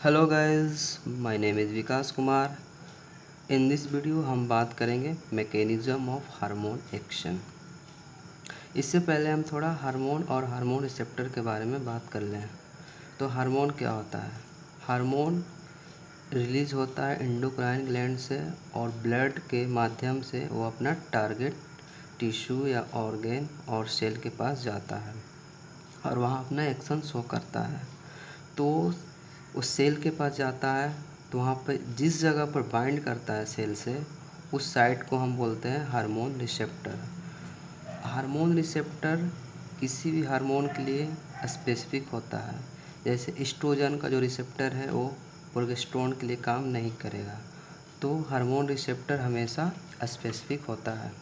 Hello guys, my name is Vikas Kumar. In this video हम बात करेंगे मैकेनिज़्म ऑफ हार्मोन एक्शन। इससे पहले हम थोड़ा हार्मोन और हार्मोन रिसेप्टर के बारे में बात कर लें। तो हार्मोन क्या होता है? हार्मोन रिलीज़ होता है एंडोक्राइन ग्लैंड से और ब्लड के माध्यम से वो अपना टारगेट टिश्यू या ऑर्गेन और सेल के पास जाता है और वहाँ अपना एक्शन शो करता है। तो उस सेल के पास जाता है तो वहाँ पे जिस जगह पर बाइंड करता है सेल से, उस साइट को हम बोलते हैं हार्मोन रिसेप्टर। हार्मोन रिसेप्टर किसी भी हार्मोन के लिए स्पेसिफिक होता है। जैसे एस्ट्रोजन का जो रिसेप्टर है वो प्रोजेस्टेरोन के लिए काम नहीं करेगा, तो हार्मोन रिसेप्टर हमेशा स्पेसिफिक होता है।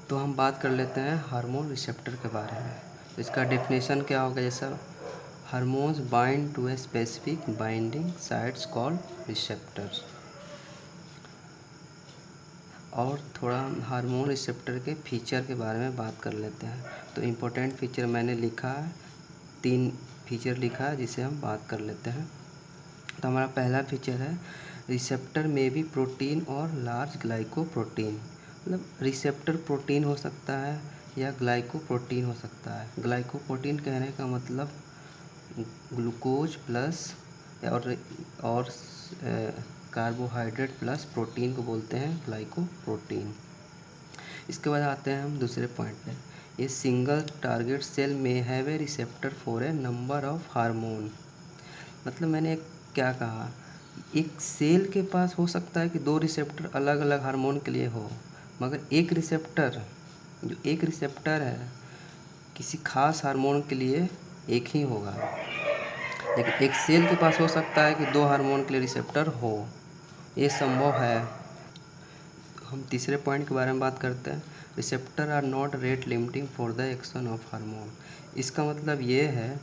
तो हम बात कर लेते हैं हार्मोन रिसेप्टर के बारे में। तो इसका डेफिनेशन क्या होगा? जैसा hormones bind to a specific binding sites called receptors. और थोड़ा हम हार्मोन रिसेप्टर के फीचर के बारे में बात कर लेते हैं। तो इम्पोर्टेंट फीचर मैंने लिखा है, 3 फीचर लिखा है जिसे हम बात कर लेते हैं। तो हमारा पहला फीचर है रिसेप्टर में भी प्रोटीन और लार्ज ग्लाइकोप्रोटीन। मतलब रिसेप्टर प्रोटीन हो सकता है या ग्लाइकोप्रोटीन हो सकता है। ग्लाइकोप्रोटीन कहने का मतलब ग्लूकोज प्लस और कार्बोहाइड्रेट प्लस प्रोटीन को बोलते हैं ग्लाइकोप्रोटीन। इसके बाद आते हैं हम दूसरे पॉइंट पे। ये सिंगल टारगेट सेल में have a receptor for a number of hormone. मतलब मैंने क्या कहा, एक सेल के पास हो सकता है कि 2 रिसेप्टर अलग अलग हार्मोन के लिए हो, मगर एक रिसेप्टर है किसी खास हार्मोन के लिए एक ही होगा। लेकिन एक सेल के पास हो सकता है कि 2 हार्मोन के लिए रिसेप्टर हो, ये संभव है। हम तीसरे पॉइंट के बारे में बात करते हैं। Receptor are not rate limiting for the action of hormone. इसका मतलब ये है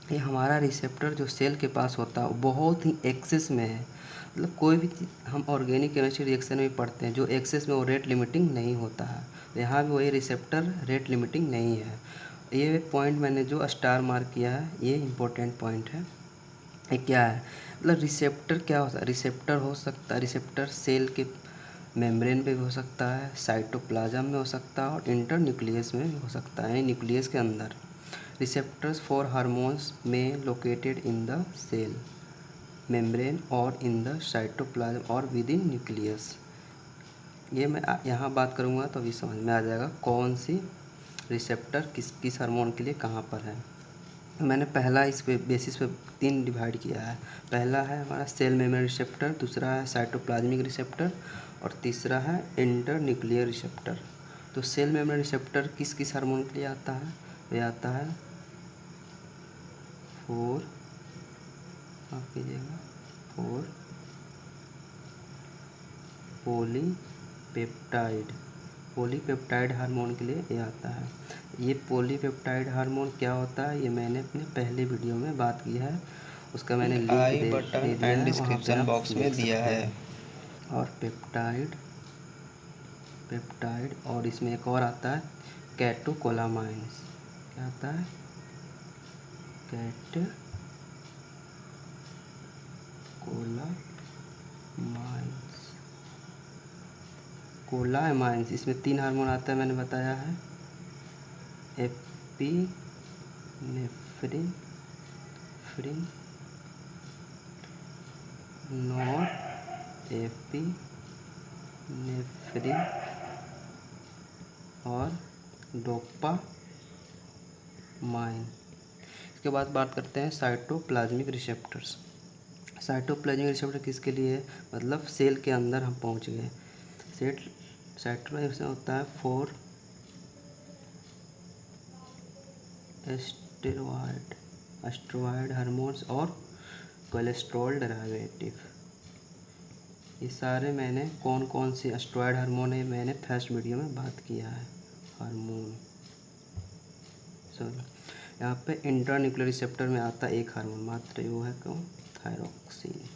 कि हमारा रिसेप्टर जो सेल के पास होता है वो बहुत ही एक्सेस में है। मतलब कोई भी चीज़ हम ऑर्गेनिक केमिस्ट्री रिएक्शन में पढ़ते हैं, जो एक्सेस में वो रेट लिमिटिंग नहीं होता है। यहाँ भी वही रिसेप्टर रेट लिमिटिंग नहीं है। ये पॉइंट मैंने जो स्टार मार्क किया है ये इम्पोर्टेंट पॉइंट है। ये क्या है? मतलब रिसेप्टर क्या होता है? रिसेप्टर हो सकता है, रिसेप्टर सेल के मेम्ब्रेन पे भी हो सकता है, साइटोप्लाज्म में हो सकता है और इंटर न्यूक्लियस में भी हो सकता है, न्यूक्लियस के अंदर। रिसेप्टर्स फॉर हार्मोन्स में located in the cell membrane और इन द साइटोप्लाज्म और विद इन न्यूक्लियस। ये मैं यहाँ बात करूँगा तो अभी समझ में आ जाएगा कौन सी रिसेप्टर किस किस हार्मोन के लिए कहाँ पर है। मैंने पहला इस पे बेसिस पे 3 डिवाइड किया है। पहला है हमारा सेल मेम्ब्रेन रिसेप्टर, दूसरा है साइटोप्लाज्मिक रिसेप्टर और तीसरा है इंटर न्यूक्लियर रिसेप्टर। तो सेल मेम्ब्रेन रिसेप्टर किस किस हार्मोन के लिए आता है? ये आता है फोर माफ कीजिएगा 4 पॉलीपेप्टाइड हार्मोन के लिए ये आता है। ये पॉलीपेप्टाइड हार्मोन क्या होता है ये मैंने अपने पहले वीडियो में बात की है, उसका मैंने लिंक आई दे बटन दिया एंड है, वहाँ पे डिस्क्रिप्शन आप बॉक्स में देख दिया सकते है। हैं। और पेप्टाइड और इसमें एक और आता है कैटोकोलामाइंस। क्या आता है? कोलामाइंस। इसमें 3 हार्मोन आता है, मैंने बताया है। एपिनेफ्रिन, फ्रिन, नॉर एपिनेफ्रिन और डोपामाइन। इसके बाद बात करते हैं साइटोप्लाज्मिक रिसेप्टर्स। साइटोप्लाज्मिक रिसेप्टर किसके लिए है? मतलब सेल के अंदर हम पहुंच गए। साइटोप्लाज्मिक होता है फॉर एस्टेरॉयड हार्मोन्स और कोलेस्ट्रॉल डेरिवेटिव। ये सारे मैंने कौन कौन से एस्टेरॉयड हार्मोन है मैंने फर्स्ट वीडियो में बात किया है। हार्मोन सॉरी, यहाँ पे इंट्रान्यूक्लियर रिसेप्टर में आता है एक हार्मोन मात्र, वो है कौन? थायरोक्सिन।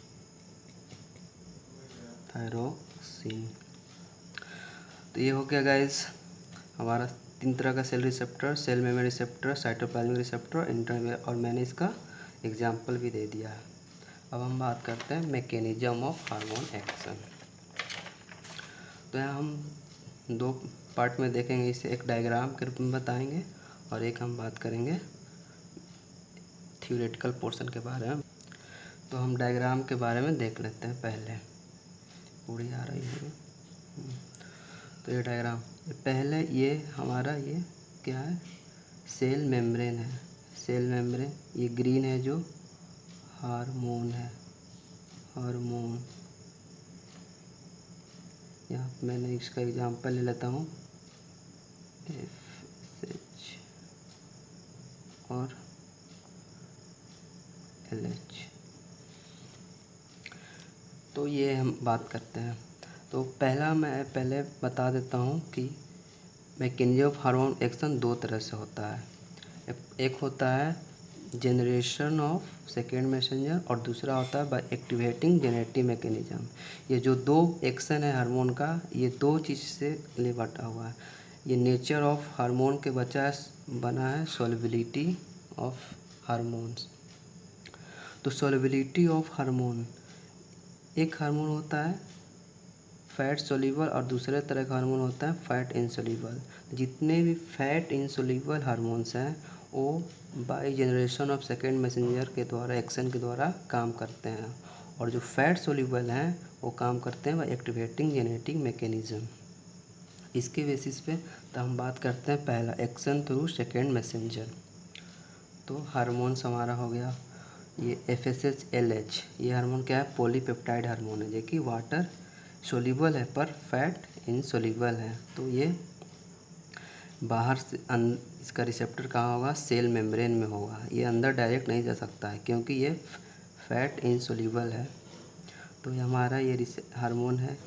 तो ये हो गया गाइस हमारा 3 तरह का cell receptor, cell membrane receptor, cytoplasmic receptor, inter. और मैंने इसका एग्जाम्पल भी दे दिया है। अब हम बात करते हैं मैकेनिज्म ऑफ हार्मोन एक्शन। तो यहाँ हम दो पार्ट में देखेंगे, इसे एक डायग्राम के रूप में बताएंगे और एक हम बात करेंगे थ्योरेटिकल पोर्शन के बारे में। तो हम डायग्राम के बारे में देख लेते हैं पहले। पूरी आ रही है। तो ये डायग्राम पहले, ये हमारा ये क्या है, सेल मेम्ब्रेन है। सेल मेम्ब्रेन ये ग्रीन है जो हार्मोन है, हार्मोन। यहाँ मैंने इसका एग्जांपल ले लेता हूँ, FSH और LH। तो ये हम बात करते हैं। तो मैं पहले बता देता हूँ कि मैकेनिज्म ऑफ हार्मोन एक्शन दो तरह से होता है। एक होता है जनरेशन ऑफ सेकेंड मैसेंजर और दूसरा होता है बाय एक्टिवेटिंग जेनेटिक मैकेनिज्म। ये जो दो एक्शन है हार्मोन का, ये दो चीज़ से ले बटा हुआ है। ये नेचर ऑफ हार्मोन के बना है सोलबिलिटी ऑफ हार्मोन्स। तो सोलबिलिटी ऑफ हार्मोन, एक हार्मोन होता है फैट सोल्यूबल और दूसरे तरह का हार्मोन होता है फैट इनसोल्यूबल। जितने भी फैट इनसोल्यूबल हार्मोन्स हैं वो by generation of second messenger के द्वारा, एक्शन के द्वारा काम करते हैं, और जो फैट सोल्यूबल हैं वो काम करते हैं बाय एक्टिवेटिंग जेनेटिक मैकेनिज्म। इसके बेसिस पे तो हम बात करते हैं पहला एक्शन थ्रू सेकेंड मैसेंजर। तो हार्मोन्स हमारा हो गया ये FSH LH। ये हार्मोन क्या है, पॉलीपेप्टाइड हार्मोन है जो कि वाटर सोल्यूबल है पर फैट इनसोल्यूबल है। तो ये बाहर से इसका रिसेप्टर कहाँ होगा, सेल मेम्ब्रेन में होगा। ये अंदर डायरेक्ट नहीं जा सकता है क्योंकि ये फैट इनसोल्यूबल है। तो ये हमारा ये हार्मोन है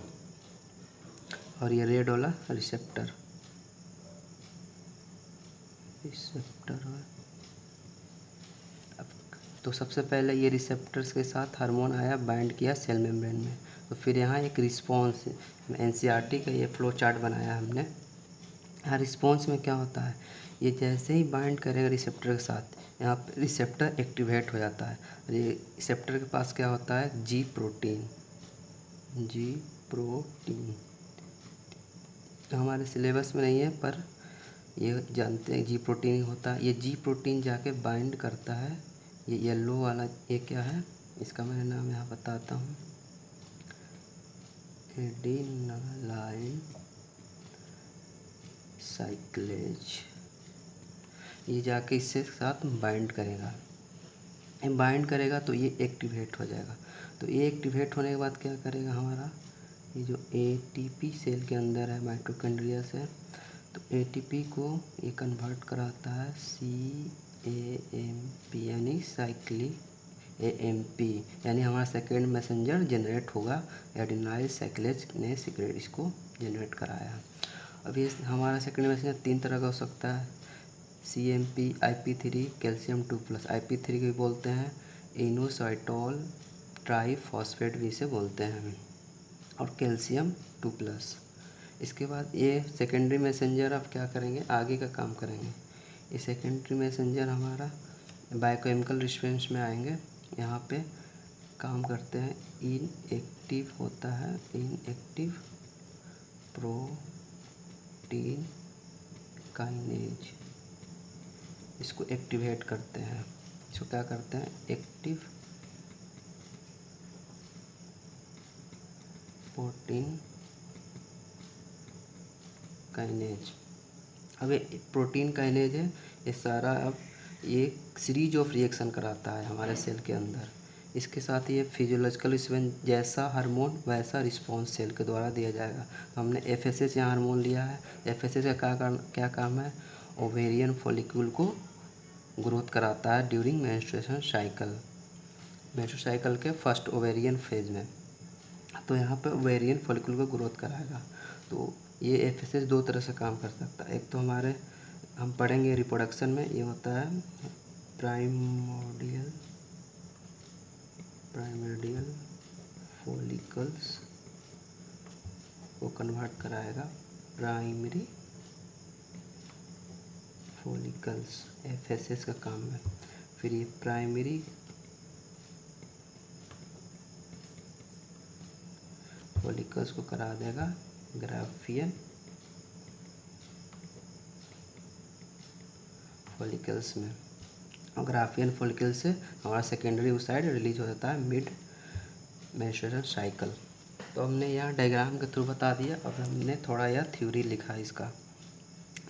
और ये रेड वाला रिसेप्टर है। तो सबसे पहले ये रिसेप्टर्स के साथ हार्मोन आया, बाइंड किया सेल मेम्ब्रेन में। तो फिर यहाँ एक रिस्पॉन्स, NCERT का ये फ्लो चार्ट बनाया हमने। यहाँ रिस्पॉन्स में क्या होता है, ये जैसे ही बाइंड करेगा रिसेप्टर के साथ, यहाँ पर रिसेप्टर एक्टिवेट हो जाता है। ये रिसेप्टर के पास क्या होता है, जी प्रोटीन। तो हमारे सिलेबस में नहीं है पर ये जानते हैं जी प्रोटीन होता है। ये जी प्रोटीन जाके बाइंड करता है। ये येलो वाला ये क्या है, इसका मैं नाम यहाँ बताता हूँ, एडेनालाइन साइक्लेज। ये जाके इससे साथ बाइंड करेगा। बाइंड करेगा तो ये एक्टिवेट हो जाएगा। तो ये एक्टिवेट होने के बाद क्या करेगा, हमारा ये जो ATP सेल के अंदर है माइटोकॉन्ड्रिया से, तो ATP को ये कन्वर्ट कराता है CAMP यानी साइक्लिक AMP, यानी हमारा सेकेंड मैसेंजर जनरेट होगा। एडेनाइल साइक्लेज ने सिक्रेट इसको जनरेट कराया। अब ये हमारा सेकेंड मैसेंजर तीन तरह का हो सकता है, CMP, IP3, कैल्शियम 2+। IP3 भी बोलते हैं, इनोसाइटोल ट्राईफॉस्फेट भी इसे बोलते हैं, और कैल्शियम 2+। इसके बाद ये सेकेंडरी मैसेंजर अब क्या करेंगे, आगे का काम करेंगे। ये सेकेंडरी मैसेंजर हमारा बायोकेमिकल रिस्पॉन्स में आएंगे, यहाँ पे काम करते हैं। इनएक्टिव होता है, इनएक्टिव प्रोटीन काइनेज, इसको एक्टिवेट करते हैं। इसको क्या करते हैं, एक्टिव प्रोटीन काइनेज। अब ये प्रोटीन काइनेज है, ये सारा अब ये सीरीज ऑफ रिएक्शन कराता है हमारे सेल के अंदर। इसके साथ ये फिजियोलॉजिकल रिस्पॉन्स, जैसा हार्मोन वैसा रिस्पॉन्स सेल के द्वारा दिया जाएगा। तो हमने FSH यहाँ हार्मोन लिया है। FSH का क्या काम है, ओवेरियन फॉलिक्यूल को ग्रोथ कराता है ड्यूरिंग मेंस्ट्रुएशन साइकिल के फर्स्ट ओवेरियन फेज में। तो यहाँ पे ओवेरियन फॉलिक्यूल को ग्रोथ कराएगा। तो ये FSH दो तरह से काम कर सकता है। एक तो हमारे हम पढ़ेंगे रिप्रोडक्शन में, ये होता है प्राइमोर्डियल फॉलिकल्स को कन्वर्ट कराएगा प्राइमरी फॉलिकल्स, FSH का काम है। फिर ये प्राइमरी फॉलिकल्स को करा देगा ग्राफियन फॉलिकल्स में, और ग्राफियन फॉलिकल से हमारा सेकेंडरी ओसाइड रिलीज हो जाता है मिड मेंस्ट्रुएशन साइकिल। तो हमने यहाँ डायग्राम के थ्रू बता दिया। अब हमने थोड़ा यह थ्योरी लिखा है इसका,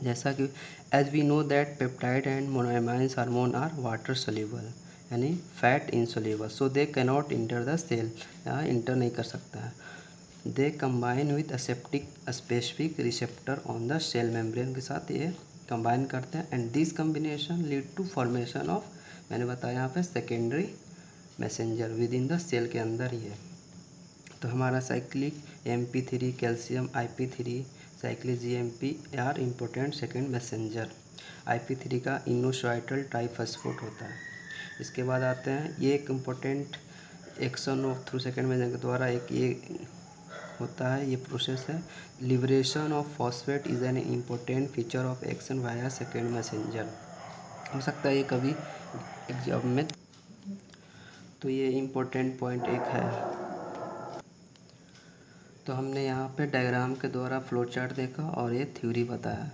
जैसा कि as we know that peptide and monoamines hormone are water soluble यानी fat insoluble, so they cannot enter the cell, यहाँ इंटर नहीं कर सकता है। They combine with aseptic specific receptor on the cell membrane के साथ ये कंबाइन करते हैं, and this combination lead to formation of, मैंने बताया यहाँ पे secondary messenger within the cell के अंदर ही है। तो हमारा cyclic MP3 calcium IP3 cyclic GMP are important second messenger. IP3 का इनोसाइटल ट्राइफॉस्फेट होता है। इसके बाद आते हैं, ये एक important action of through second messenger के द्वारा एक ये होता है, ये प्रोसेस है। Liberation of phosphate is an important feature of action via second messenger. हो सकता है ये कभी एग्जाम में, तो ये इम्पोर्टेंट पॉइंट एक है। तो हमने यहाँ पे डायग्राम के द्वारा फ्लो चार्ट देखा और ये थ्योरी बताया।